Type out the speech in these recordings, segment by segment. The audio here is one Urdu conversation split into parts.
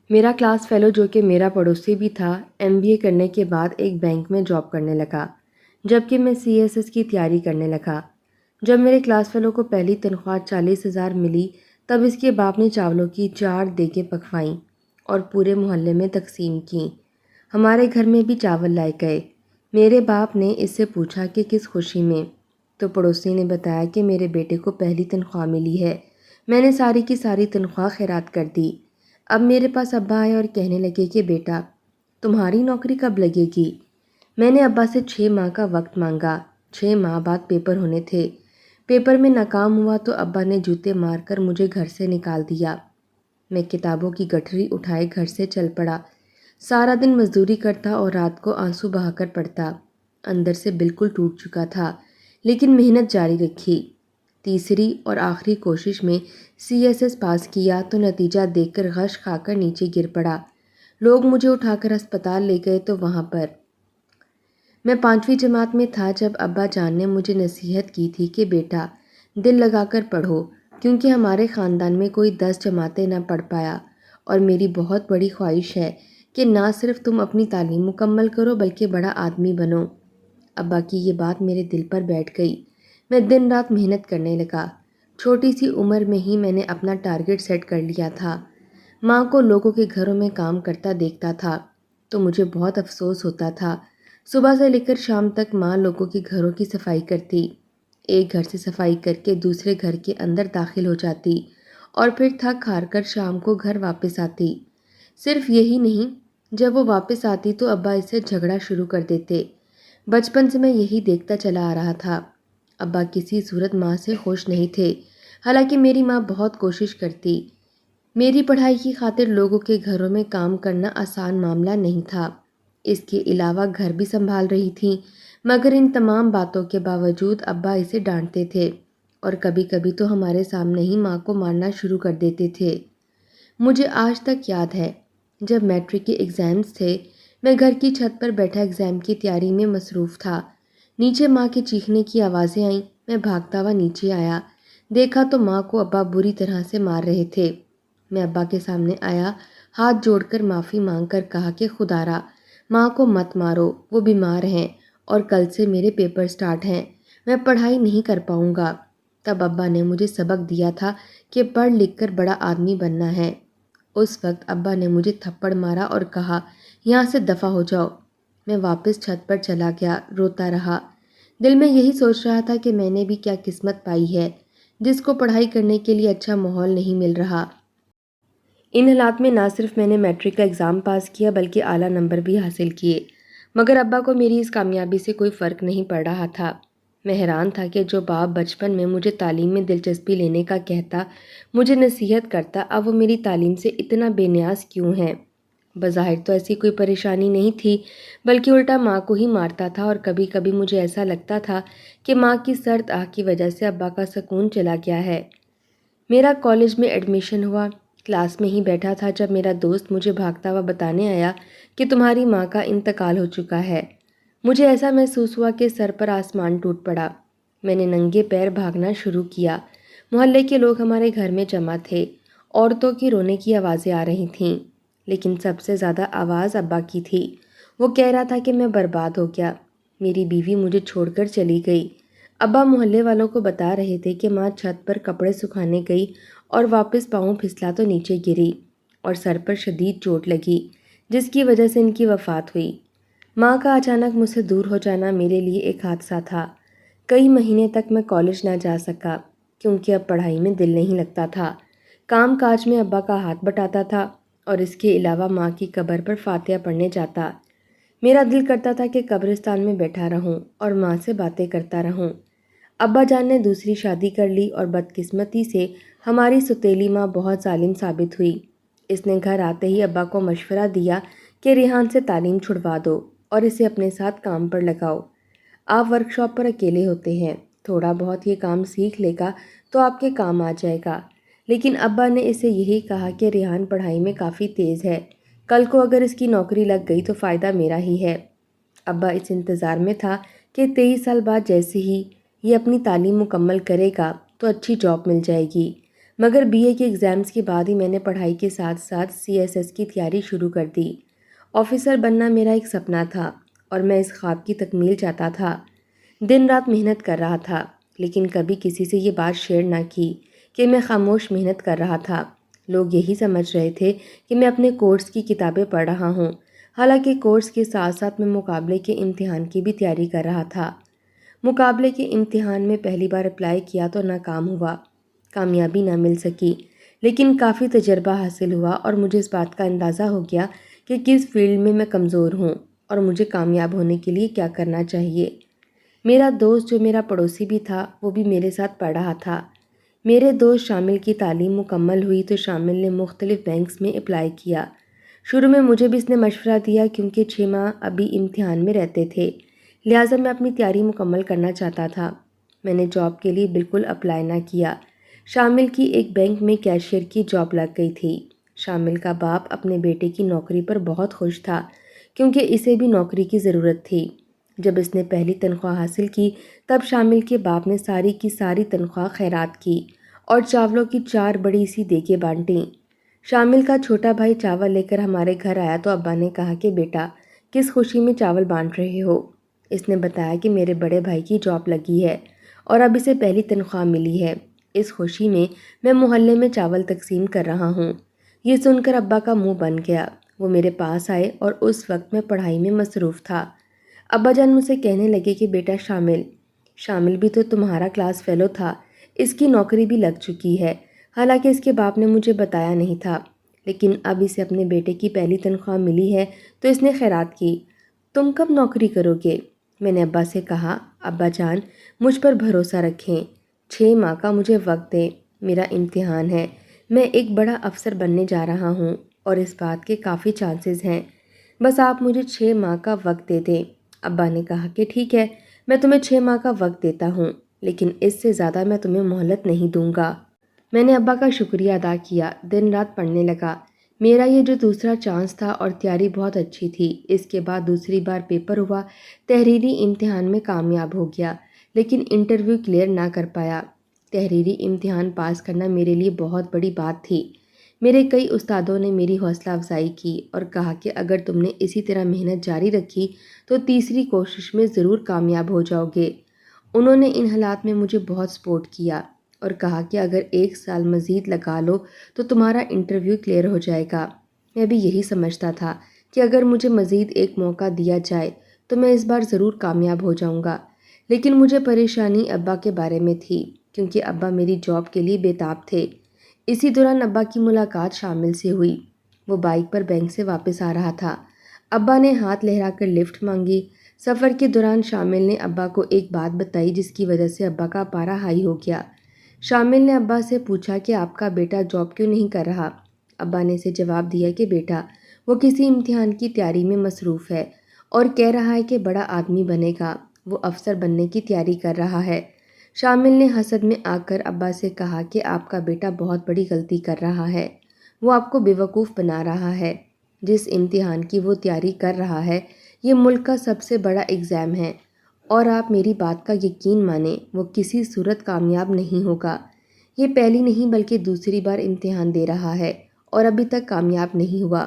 میرا کلاس فیلو جو کہ میرا پڑوسی بھی تھا MBA کرنے کے بعد ایک بینک میں جاب کرنے لگا، جبکہ میں CSS کی تیاری کرنے لگا۔ جب میرے کلاس فیلو کو پہلی تنخواہ 40,000 ملی تب اس کے باپ نے چاولوں کی 4 دیگیں پکوائیں اور پورے محلے میں تقسیم کیں۔ ہمارے گھر میں بھی چاول لائے گئے۔ میرے باپ نے اس سے پوچھا کہ کس خوشی میں، تو پڑوسی نے بتایا کہ میرے بیٹے کو پہلی تنخواہ ملی ہے۔ میں نے ساری کی ساری تنخواہ خیرات کر دی۔ اب میرے پاس ابا آئے اور کہنے لگے کہ بیٹا تمہاری نوکری کب لگے گی؟ میں نے ابا سے 6 ماہ کا وقت مانگا۔ 6 ماہ بعد پیپر ہونے تھے۔ پیپر میں ناکام ہوا تو ابا نے جوتے مار کر مجھے گھر سے نکال دیا۔ میں کتابوں کی گٹھری اٹھائے گھر سے چل پڑا۔ سارا دن مزدوری کرتا اور رات کو آنسو بہا کر پڑھتا۔ اندر سے بالکل ٹوٹ چکا تھا، لیکن محنت جاری رکھی۔ تیسری اور آخری کوشش میں CSS پاس کیا تو نتیجہ دیکھ کر غش کھا کر نیچے گر پڑا۔ لوگ مجھے اٹھا کر ہسپتال لے گئے تو وہاں پر میں 5ویں جماعت میں تھا جب ابا جان نے مجھے نصیحت کی تھی کہ بیٹا دل لگا کر پڑھو، کیونکہ ہمارے خاندان میں کوئی 10 جماعتیں نہ پڑھ پایا اور میری بہت بڑی خواہش ہے کہ نہ صرف تم اپنی تعلیم مکمل کرو بلکہ بڑا آدمی بنو۔ ابا کی یہ بات میرے دل پر بیٹھ گئی۔ میں دن رات محنت کرنے لگا۔ چھوٹی سی عمر میں ہی میں نے اپنا ٹارگٹ سیٹ کر لیا تھا۔ ماں کو لوگوں کے گھروں میں کام کرتا دیکھتا تھا تو مجھے بہت افسوس ہوتا تھا۔ صبح سے لے کر شام تک ماں لوگوں کے گھروں کی صفائی کرتی، ایک گھر سے صفائی کر کے دوسرے گھر کے اندر داخل ہو جاتی اور پھر تھک ہار کر شام کو گھر واپس آتی۔ صرف یہی نہیں، جب وہ واپس آتی تو ابا اس سے جھگڑا شروع کر دیتے۔ بچپن سے میں یہی دیکھتا چلا آ رہا تھا۔ ابا کسی صورت ماں سے خوش نہیں تھے، حالانکہ میری ماں بہت کوشش کرتی۔ میری پڑھائی کی خاطر لوگوں کے گھروں میں کام کرنا آسان معاملہ نہیں تھا۔ اس کے علاوہ گھر بھی سنبھال رہی تھیں، مگر ان تمام باتوں کے باوجود ابا اسے ڈانٹتے تھے اور کبھی کبھی تو ہمارے سامنے ہی ماں کو مارنا شروع کر دیتے تھے۔ مجھے آج تک یاد ہے، جب میٹرک کے ایگزامز تھے، میں گھر کی چھت پر بیٹھا ایگزام کی تیاری میں مصروف تھا۔ نیچے ماں کے چیخنے کی آوازیں آئیں۔ میں بھاگتا ہوا نیچے آیا، دیکھا تو ماں کو ابا بری طرح سے مار رہے تھے۔ میں ابا کے سامنے آیا، ہاتھ جوڑ کر معافی مانگ کر کہا کہ خدارا ماں کو مت مارو، وہ بیمار ہیں اور کل سے میرے پیپر سٹارٹ ہیں، میں پڑھائی نہیں کر پاؤں گا۔ تب ابا نے مجھے سبق دیا تھا کہ پڑھ لکھ کر بڑا آدمی بننا ہے۔ اس وقت ابا نے مجھے تھپڑ مارا اور کہا یہاں سے دفع ہو جاؤ۔ میں واپس چھت پر چلا گیا، روتا رہا۔ دل میں یہی سوچ رہا تھا کہ میں نے بھی کیا قسمت پائی ہے جس کو پڑھائی کرنے کے لیے اچھا ماحول نہیں مل رہا۔ ان حالات میں نہ صرف میں نے میٹرک کا ایگزام پاس کیا بلکہ اعلیٰ نمبر بھی حاصل کیے، مگر ابا کو میری اس کامیابی سے کوئی فرق نہیں پڑ رہا تھا۔ میں حیران تھا کہ جو باپ بچپن میں مجھے تعلیم میں دلچسپی لینے کا کہتا، مجھے نصیحت کرتا، اب وہ میری تعلیم سے اتنا بے نیاز کیوں ہے؟ بظاہر تو ایسی کوئی پریشانی نہیں تھی، بلکہ الٹا ماں کو ہی مارتا تھا اور کبھی کبھی مجھے ایسا لگتا تھا کہ ماں کی سرد آہ کی وجہ سے ابا کا سکون چلا گیا ہے۔ میرا کالج میں ایڈمیشن ہوا۔ کلاس میں ہی بیٹھا تھا جب میرا دوست مجھے بھاگتا ہوا بتانے آیا کہ تمہاری ماں کا انتقال ہو چکا ہے۔ مجھے ایسا محسوس ہوا کہ سر پر آسمان ٹوٹ پڑا۔ میں نے ننگے پیر بھاگنا شروع کیا۔ محلے کے لوگ ہمارے گھر میں جمع تھے۔ عورتوں کی رونے کی آوازیں آ رہی تھیں، لیکن سب سے زیادہ آواز ابا کی تھی۔ وہ کہہ رہا تھا کہ میں برباد ہو گیا، میری بیوی مجھے چھوڑ کر چلی گئی۔ ابا محلے والوں کو بتا رہے تھے کہ ماں چھت پر کپڑے سکھانے گئی اور واپس پاؤں پھسلا تو نیچے گری اور سر پر شدید چوٹ لگی، جس کی وجہ سے ان کی وفات ہوئی۔ ماں کا اچانک مجھ سے دور ہو جانا میرے لیے ایک حادثہ تھا۔ کئی مہینے تک میں کالج نہ جا سکا کیونکہ اب پڑھائی میں دل نہیں لگتا تھا۔ کام کاج میں ابا کا ہاتھ بٹاتا تھا اور اس کے علاوہ ماں کی قبر پر فاتحہ پڑھنے جاتا۔ میرا دل کرتا تھا کہ قبرستان میں بیٹھا رہوں اور ماں سے باتیں کرتا رہوں۔ ابا جان نے دوسری شادی کر لی اور بدقسمتی سے ہماری سوتیلی ماں بہت ظالم ثابت ہوئی۔ اس نے گھر آتے ہی ابا کو مشورہ دیا کہ ریحان سے تعلیم چھڑوا دو اور اسے اپنے ساتھ کام پر لگاؤ۔ آپ ورکشاپ پر اکیلے ہوتے ہیں، تھوڑا بہت یہ کام سیکھ لے گا تو آپ کے کام آ جائے گا۔ لیکن ابا نے اسے یہی کہا کہ ریحان پڑھائی میں کافی تیز ہے، کل کو اگر اس کی نوکری لگ گئی تو فائدہ میرا ہی ہے۔ ابا اس انتظار میں تھا کہ 23 سال بعد جیسے ہی یہ اپنی تعلیم مکمل کرے گا تو اچھی جاب مل جائے گی، مگر بی اے کے ایگزامز کے بعد ہی میں نے پڑھائی کے ساتھ ساتھ CSS کی تیاری شروع کر دی۔ آفیسر بننا میرا ایک سپنا تھا اور میں اس خواب کی تکمیل چاہتا تھا۔ دن رات محنت کر رہا تھا، لیکن کبھی کسی سے یہ بات شیئر نہ کی کہ میں خاموش محنت کر رہا تھا۔ لوگ یہی سمجھ رہے تھے کہ میں اپنے کورس کی کتابیں پڑھ رہا ہوں، حالانکہ کورس کے ساتھ ساتھ میں مقابلے کے امتحان کی بھی تیاری کر رہا تھا۔ مقابلے کے امتحان میں پہلی بار اپلائی کیا تو ناکام ہوا، کامیابی نہ مل سکی، لیکن کافی تجربہ حاصل ہوا اور مجھے اس بات کا اندازہ ہو گیا کہ کس فیلڈ میں کمزور ہوں اور مجھے کامیاب ہونے کے لیے کیا کرنا چاہیے۔ میرا دوست جو میرا پڑوسی بھی تھا وہ بھی میرے ساتھ پڑھ رہا تھا۔ میرے دوست شامل کی تعلیم مکمل ہوئی تو شامل نے مختلف بینکس میں اپلائی کیا۔ شروع میں مجھے بھی اس نے مشورہ دیا کیونکہ 6 ماہ ابھی امتحان میں رہتے تھے، لہٰذا میں اپنی تیاری مکمل کرنا چاہتا تھا۔ میں نے جاب کے لیے بالکل اپلائی نہ کیا۔ شامل کی ایک بینک میں کیشیئر کی جاب لگ گئی تھی۔ شامل کا باپ اپنے بیٹے کی نوکری پر بہت خوش تھا کیونکہ اسے بھی نوکری کی ضرورت تھی۔ جب اس نے پہلی تنخواہ حاصل کی تب شامل کے باپ نے ساری کی ساری تنخواہ خیرات کی اور چاولوں کی 4 بڑی سی دیگیں بانٹیں۔ شامل کا چھوٹا بھائی چاول لے کر ہمارے گھر آیا تو ابا نے کہا کہ بیٹا کس خوشی میں چاول بانٹ رہے ہو؟ اس نے بتایا کہ میرے بڑے بھائی کی جاب لگی ہے اور اب اسے پہلی تنخواہ ملی ہے، اس خوشی میں محلے میں چاول تقسیم کر رہا ہوں۔ یہ سن کر ابا کا منہ بن گیا۔ وہ میرے پاس آئے اور اس وقت میں پڑھائی میں مصروف تھا۔ ابا جان مجھ سے کہنے لگے کہ بیٹا شامل بھی تو تمہارا کلاس فیلو تھا، اس کی نوکری بھی لگ چکی ہے۔ حالانکہ اس کے باپ نے مجھے بتایا نہیں تھا، لیکن اب اسے اپنے بیٹے کی پہلی تنخواہ ملی ہے تو اس نے خیرات کی۔ تم کب نوکری کرو گے؟ میں نے ابا سے کہا، ابا جان مجھ پر بھروسہ رکھیں، 6 ماہ کا مجھے وقت دیں، میرا امتحان ہے، میں ایک بڑا افسر بننے جا رہا ہوں اور اس بات کے کافی چانسز ہیں، بس آپ مجھے 6 ماہ کا وقت دے دیں۔ ابا نے کہا کہ ٹھیک ہے، میں تمہیں 6 ماہ کا وقت دیتا ہوں، لیکن اس سے زیادہ میں تمہیں مہلت نہیں دوں گا۔ میں نے ابا کا شکریہ ادا کیا، دن رات پڑھنے لگا۔ میرا یہ جو دوسرا چانس تھا اور تیاری بہت اچھی تھی۔ اس کے بعد دوسری بار پیپر ہوا، تحریری امتحان میں کامیاب ہو گیا، لیکن انٹرویو کلیئر نہ کر پایا۔ تحریری امتحان پاس کرنا میرے لیے بہت بڑی بات تھی۔ میرے کئی استادوں نے میری حوصلہ افزائی کی اور کہا کہ اگر تم نے اسی طرح محنت جاری رکھی تو تیسری کوشش میں ضرور کامیاب ہو جاؤ گے۔ انہوں نے ان حالات میں مجھے بہت سپورٹ کیا اور کہا کہ اگر 1 سال مزید لگا لو تو تمہارا انٹرویو کلیئر ہو جائے گا۔ میں بھی یہی سمجھتا تھا کہ اگر مجھے مزید ایک موقع دیا جائے تو میں اس بار ضرور کامیاب ہو جاؤں گا، لیکن مجھے پریشانی ابا کے بارے میں تھی کیونکہ ابا میری جاب کے لیے بےتاب تھے۔ اسی دوران ابا کی ملاقات شامل سے ہوئی۔ وہ بائک پر بینک سے واپس آ رہا تھا۔ ابا نے ہاتھ لہرا کر لفٹ مانگی۔ سفر کے دوران شامل نے ابا کو ایک بات بتائی جس کی وجہ سے ابا کا پارا ہائی ہو گیا۔ شامل نے ابا سے پوچھا کہ آپ کا بیٹا جاب کیوں نہیں کر رہا؟ ابا نے اسے جواب دیا کہ بیٹا وہ کسی امتحان کی تیاری میں مصروف ہے اور کہہ رہا ہے کہ بڑا آدمی بنے گا، وہ افسر بننے کی تیاری کر رہا ہے۔ شامل نے حسد میں آ کر ابا سے کہا کہ آپ کا بیٹا بہت بڑی غلطی کر رہا ہے، وہ آپ کو بیوقوف بنا رہا ہے۔ جس امتحان کی وہ تیاری کر رہا ہے یہ ملک کا سب سے بڑا ایگزام ہے اور آپ میری بات کا یقین مانیں وہ کسی صورت کامیاب نہیں ہوگا۔ یہ پہلی نہیں بلکہ دوسری بار امتحان دے رہا ہے اور ابھی تک کامیاب نہیں ہوا۔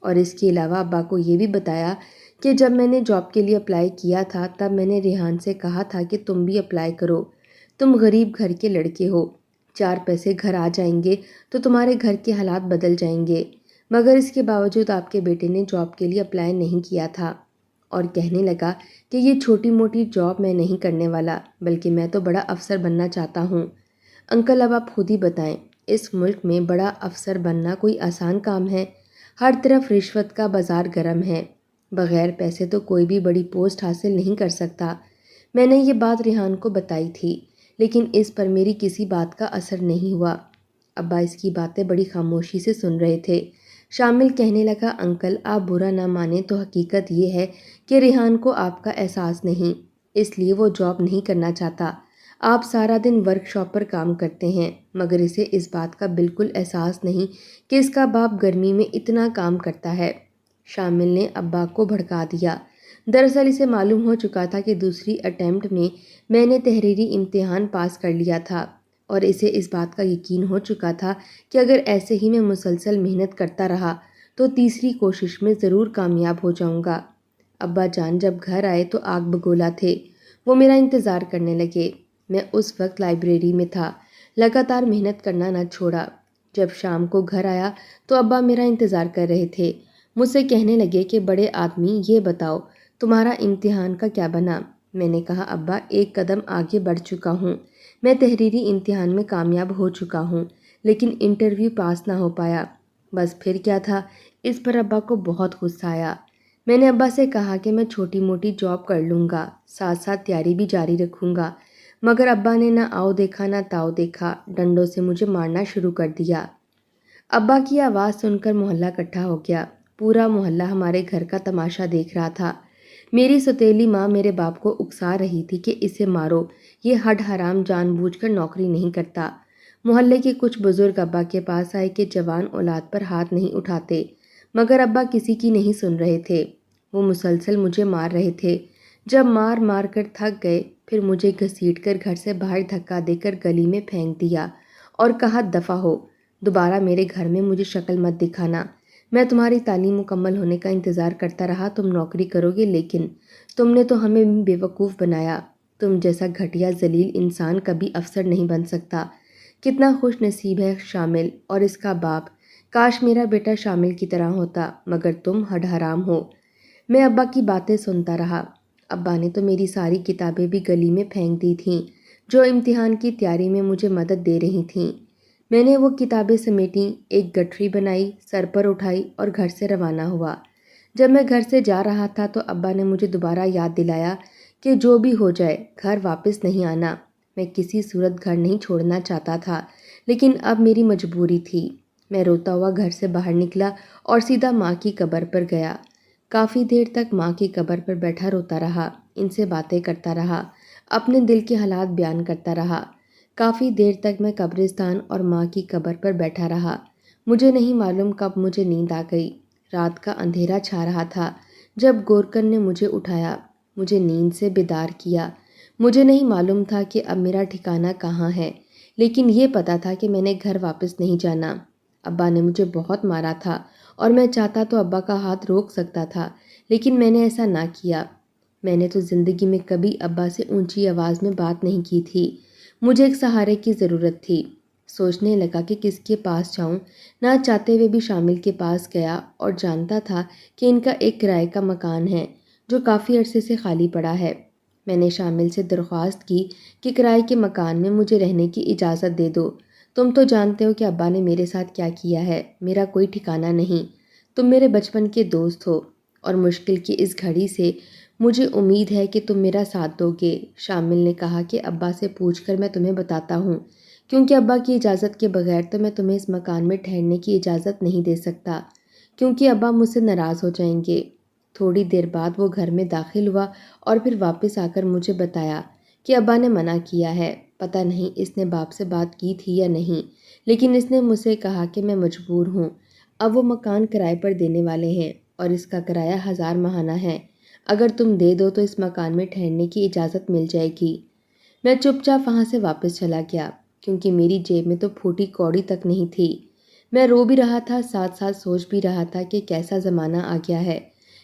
اور اس کے علاوہ ابا کو یہ بھی بتایا کہ جب میں نے جاب کے لیے اپلائی کیا تھا تب میں نے ریحان سے کہا تھا کہ تم بھی اپلائی کرو، تم غریب گھر کے لڑکے ہو، 4 پیسے گھر آ جائیں گے تو تمہارے گھر کے حالات بدل جائیں گے، مگر اس کے باوجود آپ کے بیٹے نے جاب کے لیے اپلائی نہیں کیا تھا اور کہنے لگا کہ یہ چھوٹی موٹی جاب میں نہیں کرنے والا بلکہ میں تو بڑا افسر بننا چاہتا ہوں۔ انکل اب آپ خود ہی بتائیں، اس ملک میں بڑا افسر بننا کوئی آسان کام ہے؟ ہر طرف رشوت کا بازار گرم ہے، بغیر پیسے تو کوئی بھی بڑی پوسٹ حاصل نہیں کر سکتا۔ میں نے یہ بات ریحان کو بتائی تھی لیکن اس پر میری کسی بات کا اثر نہیں ہوا۔ ابا اس کی باتیں بڑی خاموشی سے سن رہے تھے۔ شامل کہنے لگا، انکل آپ برا نہ مانیں تو حقیقت یہ ہے کہ ریحان کو آپ کا احساس نہیں، اس لیے وہ جاب نہیں کرنا چاہتا۔ آپ سارا دن ورک شاپ پر کام کرتے ہیں مگر اسے اس بات کا بالکل احساس نہیں کہ اس کا باپ گرمی میں اتنا کام کرتا ہے۔ شامل نے ابا کو بھڑکا دیا۔ دراصل اسے معلوم ہو چکا تھا کہ دوسری اٹیمپٹ میں نے تحریری امتحان پاس کر لیا تھا۔ اور اسے اس بات کا یقین ہو چکا تھا کہ اگر ایسے ہی میں مسلسل محنت کرتا رہا تو تیسری کوشش میں ضرور کامیاب ہو جاؤں گا۔ ابا جان جب گھر آئے تو آگ بگولا تھے، وہ میرا انتظار کرنے لگے۔ میں اس وقت لائبریری میں تھا، لگاتار محنت کرنا نہ چھوڑا۔ جب شام کو گھر آیا تو ابا میرا انتظار کر رہے تھے۔ مجھ سے کہنے لگے کہ بڑے آدمی یہ بتاؤ تمہارا امتحان کا کیا بنا؟ میں نے کہا ابا ایک قدم آگے بڑھ چکا ہوں، میں تحریری امتحان میں کامیاب ہو چکا ہوں، لیکن انٹرویو پاس نہ ہو پایا۔ بس پھر کیا تھا؟ اس پر ابا کو بہت غصہ آیا۔ میں نے ابا سے کہا کہ میں چھوٹی موٹی جاب کر لوں گا، ساتھ ساتھ تیاری بھی جاری رکھوں گا، مگر ابا نے نہ آؤ دیکھا نہ تاؤ دیکھا، ڈنڈوں سے مجھے مارنا شروع کر دیا۔ ابا کی آواز سن کر محلہ اکٹھا ہو گیا۔ پورا محلہ ہمارے گھر کا تماشا دیکھ رہا تھا۔ میری سوتیلی ماں میرے باپ کو اکسا رہی تھی کہ اسے مارو، یہ ہڈ حرام جان بوجھ کر نوکری نہیں کرتا۔ محلے کے کچھ بزرگ ابا کے پاس آئے کہ جوان اولاد پر ہاتھ نہیں اٹھاتے، مگر ابا کسی کی نہیں سن رہے تھے۔ وہ مسلسل مجھے مار رہے تھے۔ جب مار مار کر تھک گئے پھر مجھے گھسیٹ کر گھر سے باہر دھکا دے کر گلی میں پھینک دیا اور کہا دفع ہو، دوبارہ میرے گھر میں مجھے شکل مت دکھانا۔ میں تمہاری تعلیم مکمل ہونے کا انتظار کرتا رہا، تم نوکری کرو گے، لیکن تم نے تو ہمیں بے وقوف بنایا۔ تم جیسا گھٹیا ذلیل انسان کبھی افسر نہیں بن سکتا۔ کتنا خوش نصیب ہے شامل اور اس کا باپ، کاش میرا بیٹا شامل کی طرح ہوتا، مگر تم ہڈ حرام ہو۔ میں ابا کی باتیں سنتا رہا۔ ابا نے تو میری ساری کتابیں بھی گلی میں پھینک دی تھیں جو امتحان کی تیاری میں مجھے مدد دے رہی تھیں۔ میں نے وہ کتابیں سمیٹیں، ایک گٹھری بنائی، سر پر اٹھائی اور گھر سے روانہ ہوا۔ جب میں گھر سے جا رہا تھا تو ابا نے مجھے دوبارہ یاد دلایا کہ جو بھی ہو جائے گھر واپس نہیں آنا۔ میں کسی صورت گھر نہیں چھوڑنا چاہتا تھا، لیکن اب میری مجبوری تھی۔ میں روتا ہوا گھر سے باہر نکلا اور سیدھا ماں کی قبر پر گیا۔ کافی دیر تک ماں کی قبر پر بیٹھا روتا رہا، ان سے باتیں کرتا رہا، اپنے دل کے حالات بیان کرتا رہا۔ کافی دیر تک میں قبرستان اور ماں کی قبر پر بیٹھا رہا۔ مجھے نہیں معلوم کب مجھے نیند آ گئی۔ رات کا اندھیرا چھا رہا تھا جب گورکن نے مجھے اٹھایا، مجھے نیند سے بیدار کیا۔ مجھے نہیں معلوم تھا کہ اب میرا ٹھکانہ کہاں ہے، لیکن یہ پتا تھا کہ میں نے گھر واپس نہیں جانا۔ ابا نے مجھے بہت مارا تھا اور میں چاہتا تو ابا کا ہاتھ روک سکتا تھا، لیکن میں نے ایسا نہ کیا۔ میں نے تو زندگی میں کبھی ابا سے اونچی آواز میں بات نہیں کی تھی۔ مجھے ایک سہارے کی ضرورت تھی۔ سوچنے لگا کہ کس کے پاس جاؤں۔ نہ چاہتے ہوئے بھی شامل کے پاس گیا اور جانتا تھا کہ ان کا ایک کرائے کا مکان ہے جو کافی عرصے سے خالی پڑا ہے۔ میں نے شامل سے درخواست کی کہ کرائے کے مکان میں مجھے رہنے کی اجازت دے دو۔ تم تو جانتے ہو کہ ابا نے میرے ساتھ کیا کیا ہے، میرا کوئی ٹھکانہ نہیں۔ تم میرے بچپن کے دوست ہو اور مشکل کی اس گھڑی سے مجھے امید ہے کہ تم میرا ساتھ دو گے۔ شامل نے کہا کہ ابا سے پوچھ کر میں تمہیں بتاتا ہوں، کیونکہ ابا کی اجازت کے بغیر تو میں تمہیں اس مکان میں ٹھہرنے کی اجازت نہیں دے سکتا، کیونکہ ابا مجھ سے ناراض ہو جائیں گے۔ تھوڑی دیر بعد وہ گھر میں داخل ہوا اور پھر واپس آ کر مجھے بتایا کہ ابا نے منع کیا ہے۔ پتہ نہیں اس نے باپ سے بات کی تھی یا نہیں، لیکن اس نے مجھ سے کہا کہ میں مجبور ہوں۔ اب وہ مکان کرائے پر دینے والے ہیں اور اس کا کرایہ 1000 ماہانہ ہے۔ اگر تم دے دو تو اس مکان میں ٹھہرنے کی اجازت مل جائے گی۔ میں چپ چاپ وہاں سے واپس چلا گیا، کیونکہ میری جیب میں تو پھوٹی کوڑی تک نہیں تھی۔ میں رو بھی رہا تھا، ساتھ ساتھ سوچ بھی رہا تھا کہ کیسا زمانہ آ گیا ہے،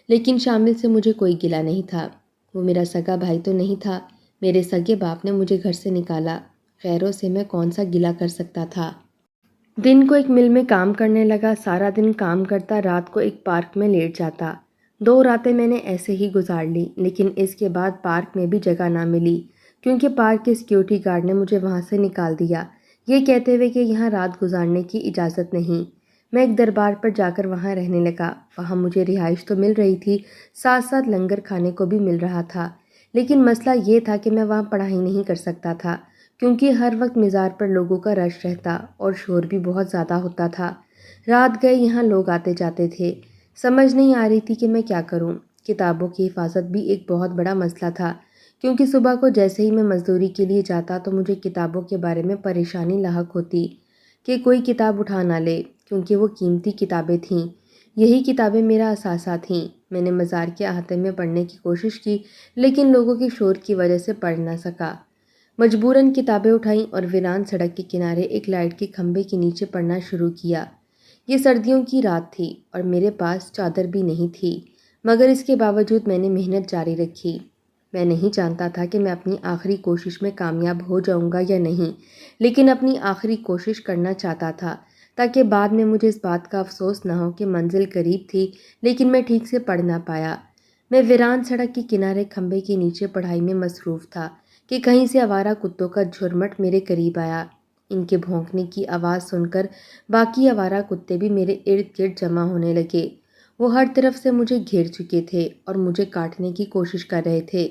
لیکن شامل سے مجھے کوئی گلہ نہیں تھا۔ وہ میرا سگا بھائی تو نہیں تھا، میرے سگے باپ نے مجھے گھر سے نکالا، غیروں سے میں کون سا گلہ کر سکتا تھا۔ دن کو ایک مل میں کام کرنے لگا، سارا دن کام کرتا، رات کو ایک پارک میں لیٹ جاتا۔ 2 راتیں میں نے ایسے ہی گزار لی، لیکن اس کے بعد پارک میں بھی جگہ نہ ملی، کیونکہ پارک کے سیکیورٹی گارڈ نے مجھے وہاں سے نکال دیا، یہ کہتے ہوئے کہ یہاں رات گزارنے کی اجازت نہیں۔ میں ایک دربار پر جا کر وہاں رہنے لگا۔ وہاں مجھے رہائش تو مل رہی تھی، ساتھ ساتھ لنگر کھانے کو بھی مل رہا تھا، لیکن مسئلہ یہ تھا کہ میں وہاں پڑھائی نہیں کر سکتا تھا، کیونکہ ہر وقت مزار پر لوگوں کا رش رہتا اور شور بھی بہت زیادہ ہوتا تھا۔ رات گئے یہاں لوگ آتے جاتے تھے، سمجھ نہیں آ رہی تھی کہ میں کیا کروں۔ کتابوں کی حفاظت بھی ایک بہت بڑا مسئلہ تھا، کیونکہ صبح کو جیسے ہی میں مزدوری کے لیے جاتا تو مجھے کتابوں کے بارے میں پریشانی لاحق ہوتی کہ کوئی کتاب اٹھا نہ لے، کیونکہ وہ قیمتی کتابیں تھیں۔ یہی کتابیں میرا اثاثہ تھیں۔ میں نے مزار کے احاطے میں پڑھنے کی کوشش کی، لیکن لوگوں کے شور کی وجہ سے پڑھ نہ سکا۔ مجبوراً کتابیں اٹھائیں اور ویران سڑک کے کنارے ایک لائٹ کے کھمبے کے نیچے پڑھنا شروع کیا۔ یہ سردیوں کی رات تھی اور میرے پاس چادر بھی نہیں تھی، مگر اس کے باوجود میں نے محنت جاری رکھی۔ میں نہیں جانتا تھا کہ میں اپنی آخری کوشش میں کامیاب ہو جاؤں گا یا نہیں، لیکن اپنی آخری کوشش کرنا چاہتا تھا تاکہ بعد میں مجھے اس بات کا افسوس نہ ہو کہ منزل قریب تھی لیکن میں ٹھیک سے پڑھ نہ پایا۔ میں ویران سڑک کے کنارے کھمبے کے نیچے پڑھائی میں مصروف تھا کہ کہیں سے آوارہ کتوں کا جھرمٹ میرے قریب آیا۔ ان کے بھونکنے کی آواز سن کر باقی آوارہ کتے بھی میرے ارد گرد جمع ہونے لگے۔ وہ ہر طرف سے مجھے گھیر چکے تھے اور مجھے کاٹنے کی کوشش کر رہے تھے۔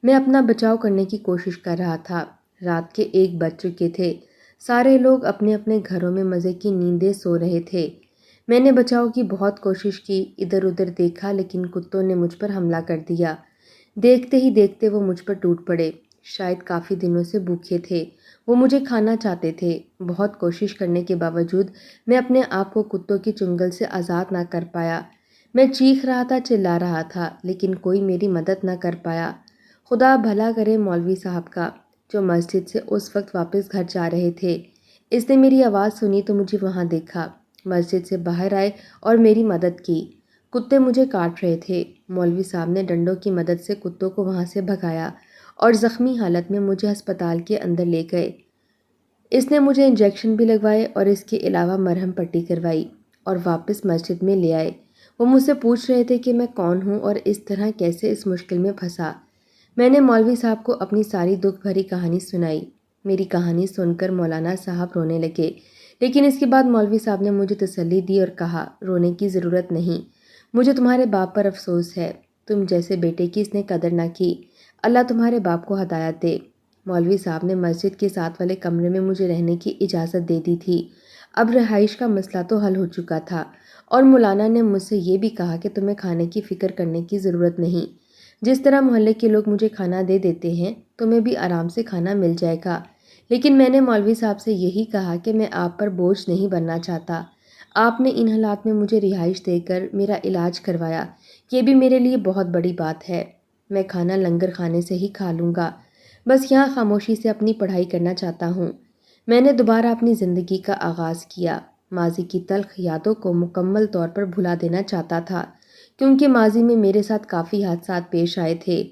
میں اپنا بچاؤ کرنے کی کوشش کر رہا تھا۔ رات کے 1 بج چکے تھے۔ سارے لوگ اپنے اپنے گھروں میں مزے کی نیندیں سو رہے تھے۔ میں نے بچاؤ کی بہت کوشش کی، ادھر ادھر دیکھا، لیکن کتوں نے مجھ پر حملہ کر دیا۔ دیکھتے ہی دیکھتے وہ مجھ پر ٹوٹ پڑے۔ شاید کافی دنوں سے بھوکے تھے۔ وہ مجھے کھانا چاہتے تھے۔ بہت کوشش کرنے کے باوجود میں اپنے آپ کو کتوں کی چنگل سے آزاد نہ کر پایا۔ میں چیخ رہا تھا، چلا رہا تھا، لیکن کوئی میری مدد نہ کر پایا۔ خدا بھلا کرے مولوی صاحب کا، جو مسجد سے اس وقت واپس گھر جا رہے تھے۔ اس نے میری آواز سنی تو مجھے وہاں دیکھا، مسجد سے باہر آئے اور میری مدد کی۔ کتے مجھے کاٹ رہے تھے۔ مولوی صاحب نے ڈنڈوں کی مدد سے کتوں کو وہاں سے بھگایا اور زخمی حالت میں مجھے ہسپتال کے اندر لے گئے۔ اس نے مجھے انجیکشن بھی لگوائے اور اس کے علاوہ مرہم پٹی کروائی اور واپس مسجد میں لے آئے۔ وہ مجھ سے پوچھ رہے تھے کہ میں کون ہوں اور اس طرح کیسے اس مشکل میں پھنسا۔ میں نے مولوی صاحب کو اپنی ساری دکھ بھری کہانی سنائی۔ میری کہانی سن کر مولانا صاحب رونے لگے، لیکن اس کے بعد مولوی صاحب نے مجھے تسلی دی اور کہا، رونے کی ضرورت نہیں، مجھے تمہارے باپ پر افسوس ہے، تم جیسے بیٹے کی اس نے قدر نہ کی، اللہ تمہارے باپ کو ہدایت دے۔ مولوی صاحب نے مسجد کے ساتھ والے کمرے میں مجھے رہنے کی اجازت دے دی تھی۔ اب رہائش کا مسئلہ تو حل ہو چکا تھا اور مولانا نے مجھ سے یہ بھی کہا کہ تمہیں کھانے کی فکر کرنے کی ضرورت نہیں، جس طرح محلے کے لوگ مجھے کھانا دے دیتے ہیں تمہیں بھی آرام سے کھانا مل جائے گا۔ لیکن میں نے مولوی صاحب سے یہی کہا کہ میں آپ پر بوجھ نہیں بننا چاہتا۔ آپ نے ان حالات میں مجھے رہائش دے کر میرا علاج کروایا، یہ بھی میرے لیے بہت بڑی بات ہے۔ میں کھانا لنگر خانے سے ہی کھا لوں گا، بس یہاں خاموشی سے اپنی پڑھائی کرنا چاہتا ہوں۔ میں نے دوبارہ اپنی زندگی کا آغاز کیا۔ ماضی کی تلخ یادوں کو مکمل طور پر بھلا دینا چاہتا تھا، کیونکہ ماضی میں میرے ساتھ کافی حادثات پیش آئے تھے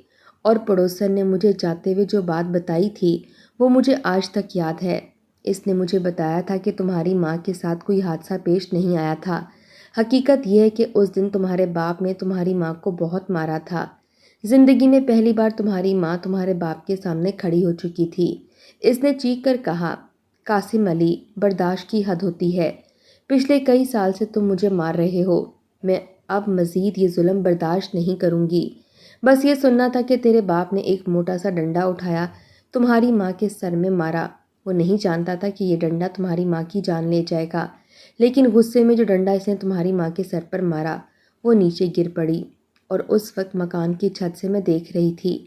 اور پڑوسن نے مجھے جاتے ہوئے جو بات بتائی تھی وہ مجھے آج تک یاد ہے۔ اس نے مجھے بتایا تھا کہ تمہاری ماں کے ساتھ کوئی حادثہ پیش نہیں آیا تھا۔ حقیقت یہ ہے کہ اس دن تمہارے باپ نے تمہاری ماں کو بہت مارا تھا۔ زندگی میں پہلی بار تمہاری ماں تمہارے باپ کے سامنے کھڑی ہو چکی تھی۔ اس نے چیخ کر کہا، قاسم علی، برداشت کی حد ہوتی ہے۔ پچھلے کئی سال سے تم مجھے مار رہے ہو، میں اب مزید یہ ظلم برداشت نہیں کروں گی۔ بس یہ سننا تھا کہ تیرے باپ نے ایک موٹا سا ڈنڈا اٹھایا، تمہاری ماں کے سر میں مارا۔ وہ نہیں جانتا تھا کہ یہ ڈنڈا تمہاری ماں کی جان لے جائے گا، لیکن غصے میں جو ڈنڈا اس نے تمہاری ماں کے سر پر مارا وہ نیچے گر پڑی، اور اس وقت مکان کی چھت سے میں دیکھ رہی تھی۔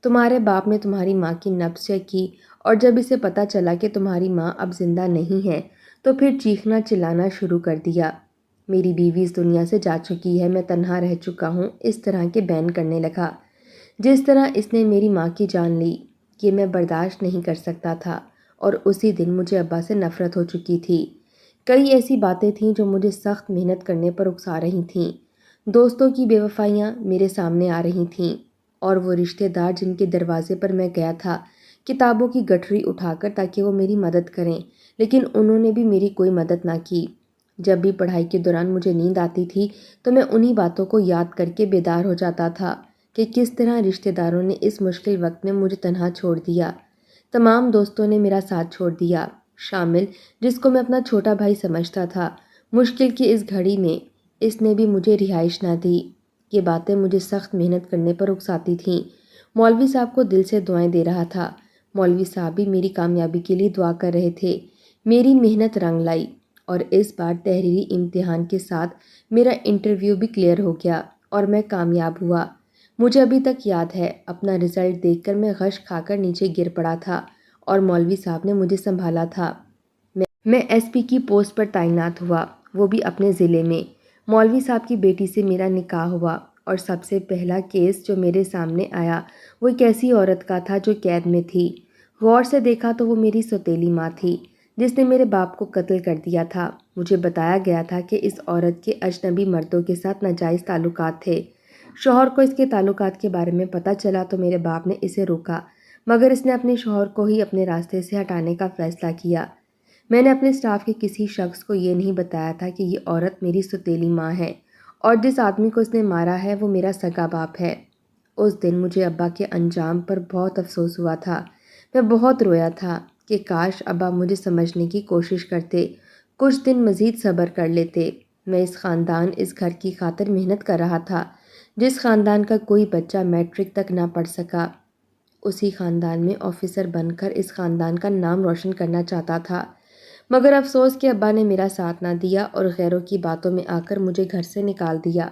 تمہارے باپ نے تمہاری ماں کی نبض چیک کی اور جب اسے پتہ چلا کہ تمہاری ماں اب زندہ نہیں ہے تو پھر چیخنا چلانا شروع کر دیا۔ میری بیوی اس دنیا سے جا چکی ہے، میں تنہا رہ چکا ہوں، اس طرح کے بین کرنے لگا۔ جس طرح اس نے میری ماں کی جان لی، یہ میں برداشت نہیں کر سکتا تھا، اور اسی دن مجھے ابا سے نفرت ہو چکی تھی۔ کئی ایسی باتیں تھیں جو مجھے سخت محنت کرنے پر اکسا رہی تھیں۔ دوستوں کی بے وفائیاں میرے سامنے آ رہی تھیں، اور وہ رشتہ دار جن کے دروازے پر میں گیا تھا کتابوں کی گٹھری اٹھا کر تاکہ وہ میری مدد کریں، لیکن انہوں نے بھی میری کوئی مدد نہ کی۔ جب بھی پڑھائی کے دوران مجھے نیند آتی تھی تو میں انہی باتوں کو یاد کر کے بیدار ہو جاتا تھا کہ کس طرح رشتہ داروں نے اس مشکل وقت میں مجھے تنہا چھوڑ دیا۔ تمام دوستوں نے میرا ساتھ چھوڑ دیا، شامل جس کو میں اپنا چھوٹا بھائی سمجھتا تھا۔ مشکل کی اس گھڑی میں اس نے بھی مجھے رہائش نہ دی۔ یہ باتیں مجھے سخت محنت کرنے پر اکساتی تھیں۔ مولوی صاحب کو دل سے دعائیں دے رہا تھا۔ مولوی صاحب بھی میری کامیابی کے لیے دعا کر رہے تھے۔ میری محنت رنگ لائی اور اس بار تحریری امتحان کے ساتھ میرا انٹرویو بھی کلیئر ہو گیا اور میں کامیاب ہوا۔ مجھے ابھی تک یاد ہے، اپنا رزلٹ دیکھ کر میں غش کھا کر نیچے گر پڑا تھا اور مولوی صاحب نے مجھے سنبھالا تھا۔ میں ایس پی کی پوسٹ پر تعینات ہوا، وہ بھی اپنے ضلع میں۔ مولوی صاحب کی بیٹی سے میرا نکاح ہوا، اور سب سے پہلا کیس جو میرے سامنے آیا وہ ایک ایسی عورت کا تھا جو قید میں تھی۔ غور سے دیکھا تو وہ میری سوتیلی ماں تھی جس نے میرے باپ کو قتل کر دیا تھا۔ مجھے بتایا گیا تھا کہ اس عورت کے اجنبی مردوں کے ساتھ ناجائز تعلقات تھے۔ شوہر کو اس کے تعلقات کے بارے میں پتہ چلا تو میرے باپ نے اسے روکا، مگر اس نے اپنے شوہر کو ہی اپنے راستے سے ہٹانے کا فیصلہ کیا۔ میں نے اپنے اسٹاف کے کسی شخص کو یہ نہیں بتایا تھا کہ یہ عورت میری سوتیلی ماں ہے اور جس آدمی کو اس نے مارا ہے وہ میرا سگا باپ ہے۔ اس دن مجھے ابا کے انجام پر بہت افسوس ہوا تھا۔ میں بہت رویا تھا کہ کاش ابا مجھے سمجھنے کی کوشش کرتے، کچھ دن مزید صبر کر لیتے۔ میں اس گھر کی خاطر محنت کر رہا تھا جس خاندان کا کوئی بچہ میٹرک تک نہ پڑھ سکا۔ اسی خاندان میں آفیسر بن کر اس خاندان کا نام روشن کرنا چاہتا تھا، مگر افسوس کہ ابا نے میرا ساتھ نہ دیا اور غیروں کی باتوں میں آ کر مجھے گھر سے نکال دیا۔